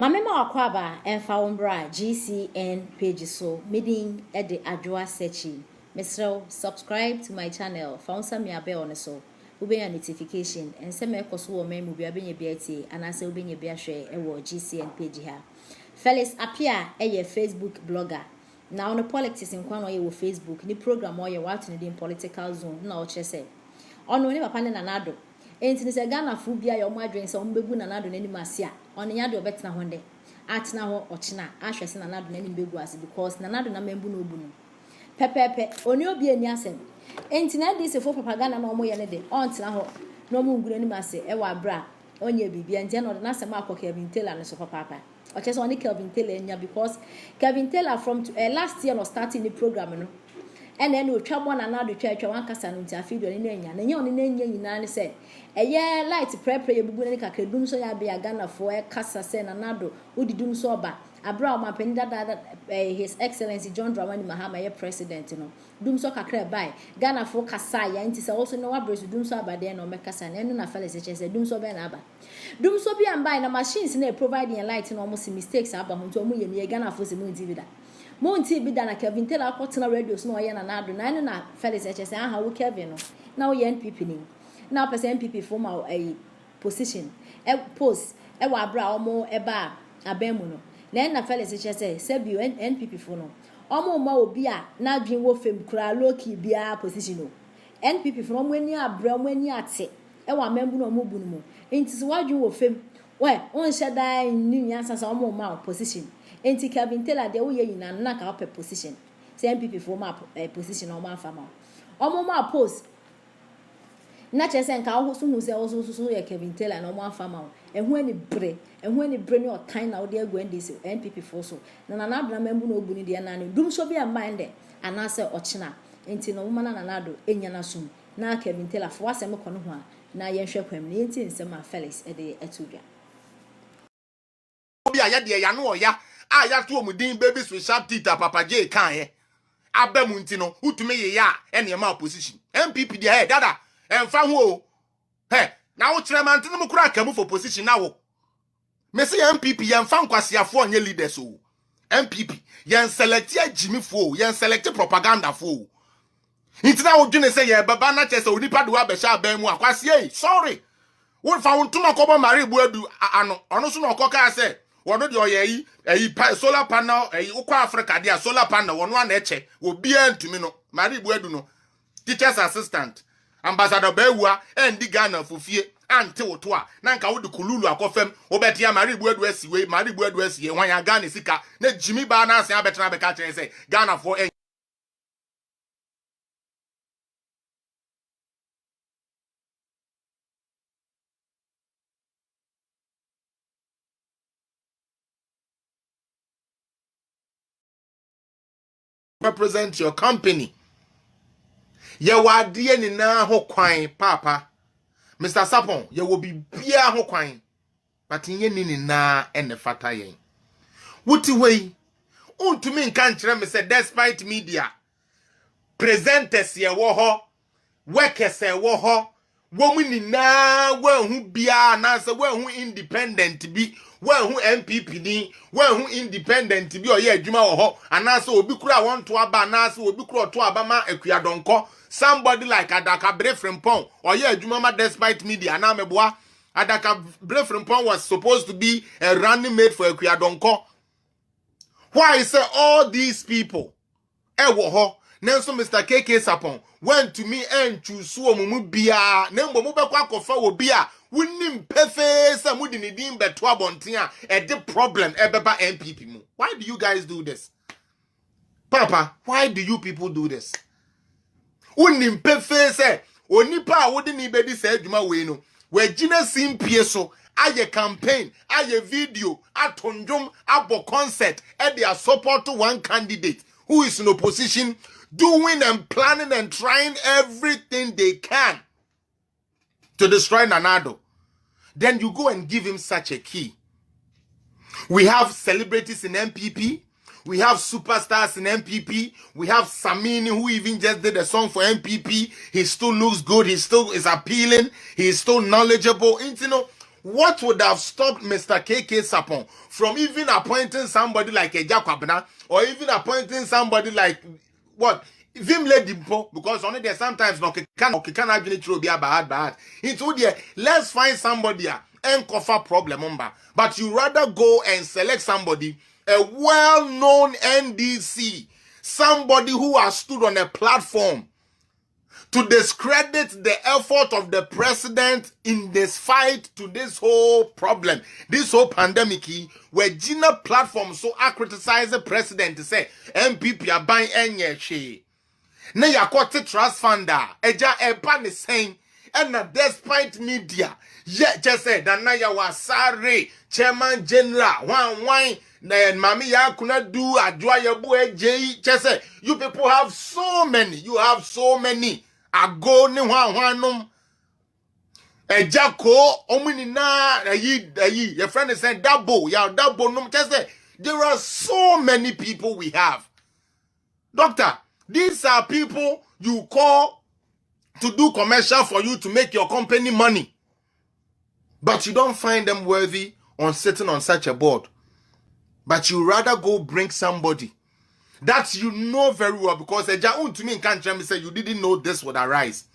Mamema wakwaba emfa wombra GCN page so meeting at the adjoa searchi. Mr. Subscribe to my channel. Found some me abe on so. Ube a notification and send me a course wo me be abenye BT and I say ubenye be share GCN page ha. Felix appear a Facebook blogger. Now on the politics in kwan wo Facebook ni program or you watching in political zone na o chese. Ono ni papa ne nanado. Enti ni se Ghana fu bia ya omadwen se ombebu nanado nanim ase a ono nya de obetena honde atena ho ochina ahwese nanado nanim begu ase because nanado na membu no obu no pepepe oni obi ani asem enti na de se fo propaganda na omo ye ne de ontena ho na omo nguru anim ase e wa bra onye bibia enti na na asem akọ Kevin Taylor ne so papa o chese oni Kevin Taylor nya because Kevin Taylor from last year no starting the program no and then we trouble another church one kasa no ntiafedo ne nya na nya oni na nya nyina ne se eye light prepare ye bubu ne kakadum so ya be ya Ghana for e kasa se na nado odidum so oba abra o mapenda da his excellency John Dramani Mahama ye president no dum so kakra bai Ghana for kasa ya nti se also no wa bresu dum so aba de na o mekasa na enu na Felix che dum so be na aba dum so bi am bai na machines na providing light no almost mistakes aba ho nto mo ye ne Ghana for se mo nti bi da Monty be done a Kevin Taylor Cotton radio no yen and adu na Felix HS aha wo Kevin no na wo yen NPP ni na person NPP form a position e post e wa bra omo e ba abemu no na Felix HS say bi NPP for no omo ma obi a na adwen wo fem kura loki bia position no NPP for omo ani abra omo ani ate e wa membu no omo bu no mo enti so wadwen wo fem we on sheda ni nyansa sa omo ma position enti Kevin Taylor de wo ye nyina na ka op position say NPP for ma position o ma fama omo ma post na chese nka wo so hu se wo so ye Kevin Taylor na omo fama ehu ani bre ni otan na wo de agu ndc NPP for so na na membu na obu ni de na dum so bi am mind ana se ochina enti no mo na do enya na sum na Kevin Taylor for asem ko no ho a na ye hwe kwam ni enti nsem a Felix e de etudwa obi aya de ya no oya aya to omudin babies with sharp teeth papa J kan ye abemu nti no utume ye ya ene ma opposition MPP de he dada emfa ho o he na wo kire man tene mukura akamu for position na wo me say MPP ye mfa nkwasiafo onye leaders o MPP ye select ya jimifo ye select propaganda fo nti na wo dwene say ye baba na chese onipa de wa be sha ban mu akwase sorry wo fa won tuma kobo mare bu adu ano ono so na okoka say wono de oye yi solar panel ukwa Africa dia solar panel wono na eche obi antumi no mari bu adu no teachers assistant ambassador Bewua endi Ghana fofie ante woto a na nka wo de kululu akofem wo betia mari bu adu asiwe mari bu adu asiye hwan ya Ghana sika na jimi ba na asen abetena be ka kire say Ghana for represent your company. Ye wadie ni na ho kwan papa. Mr. Sapon, ye will be bia ho kwan. But ye ni na ene fata yen. Wuti wey. Untumi nka nkyere me say despite media. Presenters ye wo ho. Workers ye wo ho. Womu ni na hu bia na se hu independent bi. Hu MPP ni, hu independent bi oye adwuma wo ho anase obi kura won to aba anase obi kura to aba ma akuadonko somebody like Adaka Brefrempon oye adwuma ma despite media na meboa Adaka Brefrempon was supposed to be a running mate for akuadonko. Why is all these people wo ho Nelson Mr. KK Sapon went to me and choose omumu bia na mbo mo bekwa kofa obi a wunim pefe sa mudi ni dim beto abonten a the problem ebeba MPP mu. Why do you guys do this? Papa, why do you people do this? Wunim pefe se onipa a wodi ni bedi sa adwuma we no we gina simpie so aye campaign aye video atondwom abo concert e dey support one candidate who is in opposition doing and planning and trying everything they can to destroy Nanado. Then you go and give him such a key. We have celebrities in MPP. We have superstars in MPP. We have Samini who even just did a song for MPP. He still looks good. He still is appealing. He is still knowledgeable. You know, What would have stopped Mr. KK Sapon from even appointing somebody like a Jacobna or even appointing somebody like what? Vim lady because only there sometimes no can actually throw be bad. Into there, let's find somebody and cover problem but you rather go and select somebody, a well-known NDC, somebody who has stood on a platform to discredit the effort of the president in this fight to this whole problem, this whole pandemic, where Gina platform so I criticize the president to say MPP are buying any she. Na yakote trust funder, eja eba ni saying, and despite media, yet just said that na ya wasare, chairman general, one then mami ya kuna do adwa ya bu eje, just say you people have so many. Ago ni hwanum ejako omuni na ayi your friend is saying double num just say there are so many people we have. Doctor, these are people you call to do commercial for you to make your company money, but you don't find them worthy on sitting on such a board, but you rather go bring somebody that you know very well, because to me can't say you didn't know this would arise.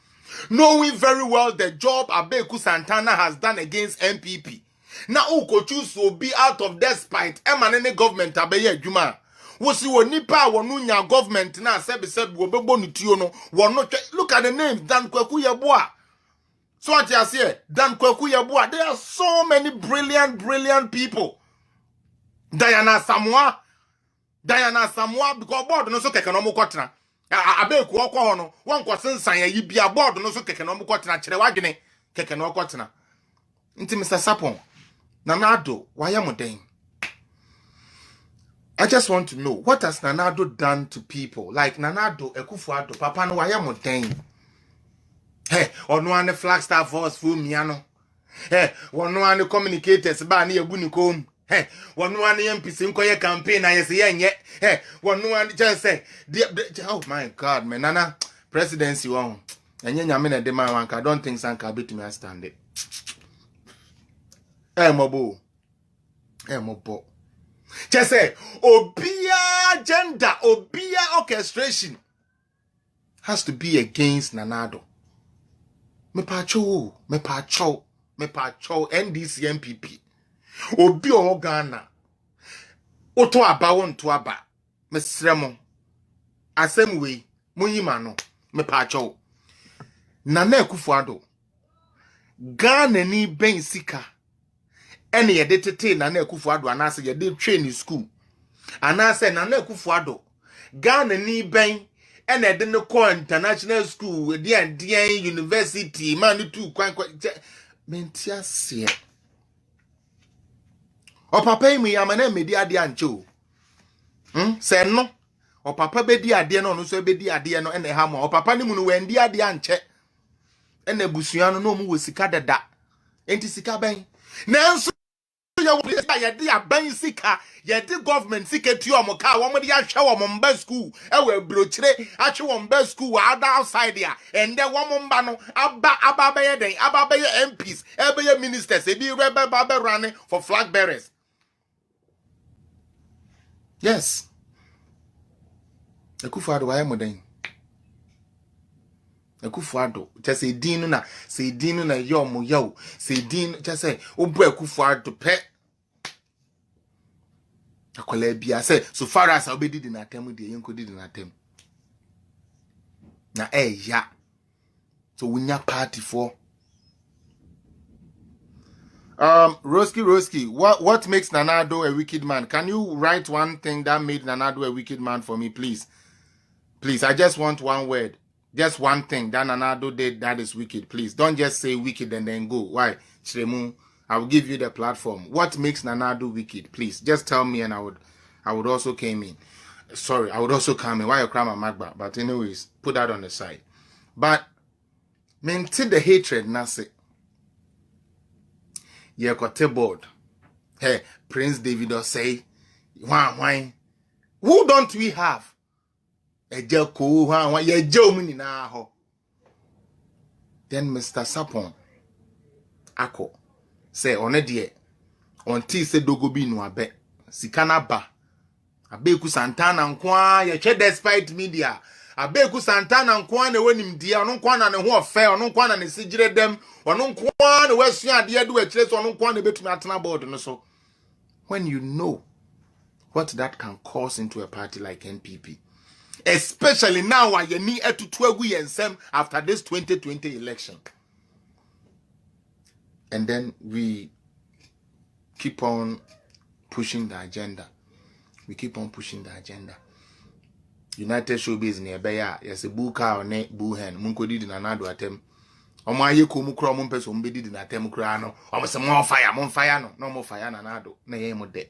Knowing very well the job Abeku Santana has done against MPP. Now who choose to be out of despite emanene government abeye juma. Wosi wo nipa wonu nya government na said wo bebo nituo no wono look at the names Dan Kwaku Yeboah. So what you say Dan Kwaku Yeboah, there are so many brilliant people. Diana Samoa because board no so keke no mo kwotena Abeku okwo ho no won kwasensan yi bia board no so keke no mo kwotena kire wadwene keke no kwotena nti Mr. Sapon Nanado why am den. I just want to know, what has Nanado done to people like Nanado Ekufuado papa no why am den. Hey, ono ane Flagstaff force fu miano. Hey, ono ane communicators ba na yagu ni kom. Hey, one MPC nkoye campaign na yesi yenye. Hey, one just say, oh my God, man, Nana presidency won. Enye nyame na de man wanka. I don't think Sanka bit me stand it. Mobo. Just say, Obia agenda, Obia orchestration has to be against Nanado. Me pacho, NDC MPP. Obi o Ghana oto aba won to aba mesremo asem we munyima no me paacho Nana Akufo-Addo Ghana ni ben sika ene ye de tete Nana Akufo-Addo anase ye de train school anase Nana Akufo-Addo Ghana ni ben ene de ne ko international school we de university man tu kwan mentia se o papa mi amana medi ade ancho se no o papa bedi ade no so bedi ade no ene ha mo o papa ni mu no wendi ade anche ene busua no mu wo sika dada enti sika ben nanso ye de aban sika ye de government sika tu o mo ka wo mo de ahwe wo mo mba school e we brochire ahwe wo mba school ada outside there ende wo mo mba no aba be ye den aba be ye MPs e be ye ministers e bi rebe ba be running for flag bearers. Yes. Akufo-Addo why moden. Akufo-Addo just say dinu na yo mo yo say din just say obo Akufo-Addo pe akola bia say so far as obedi di na tem de yenko di na tem na ya so wunya party for Roski, what makes Nanado a wicked man? Can you write one thing that made Nanado a wicked man for me, please? Please, I just want one word. Just one thing that Nanado did that is wicked. Please, don't just say wicked and then go. Why? Shremu, I will give you the platform. What makes Nanado wicked? Please, just tell me and I would also come in. Sorry, I would also come in. Why you cry my magba? But anyways, put that on the side. But, maintain the hatred, Nasi. Ye kote board. Hey, Prince David or say, why? Who don't we have? A jelko, why ye jomini na ho. Then Mr. Sapon, Ako, say on a dear on tea say dogo bi no abe sikana ba abeku santana nkwa ye che despite media abeku santana nkwa na wanim dia ono nkwa na ne ho ofe ono nkwa na ne sigire dem ono nkwa na wasu ade ade wa kire so ono nkwa na betumi atena board no so. When you know what that can cause into a party like NPP, especially now why you need to twegu yensem after this 2020 election, and then we keep on pushing the agenda. We keep on pushing the agenda. United Showbiz nearby, yes, a buka or ne buhen, munko did in another attempt. O my ye kumu kro mun peso mbe did in attempt krano. O was more fire, no more fire nanado, na ye mo de.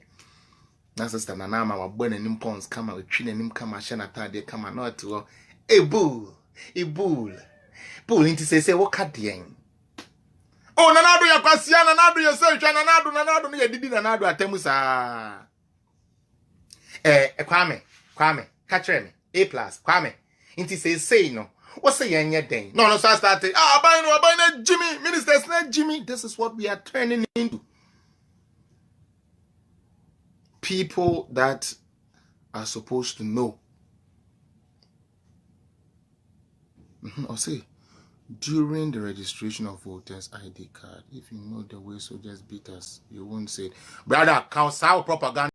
Na sister na na ma wa bɔ n'anim pons kama otwi n'anim kama hyɛ n'atade kama na ɔte hɔ e bull nti sɛ wo ka deɛn o nanado ya kwasia nanado ya sɛ twa nanado no ya didi nanado atamu saa kwame ka kyerɛ me A+ kwame nti sɛ no wo sɛ yɛnyɛ den no so start aban na Jimmy ministers na Jimmy. This is what we are turning into. People that are supposed to know. I'll say, during the registration of voters ID card, if you know the way soldiers beat us, you won't say, brother, council propaganda.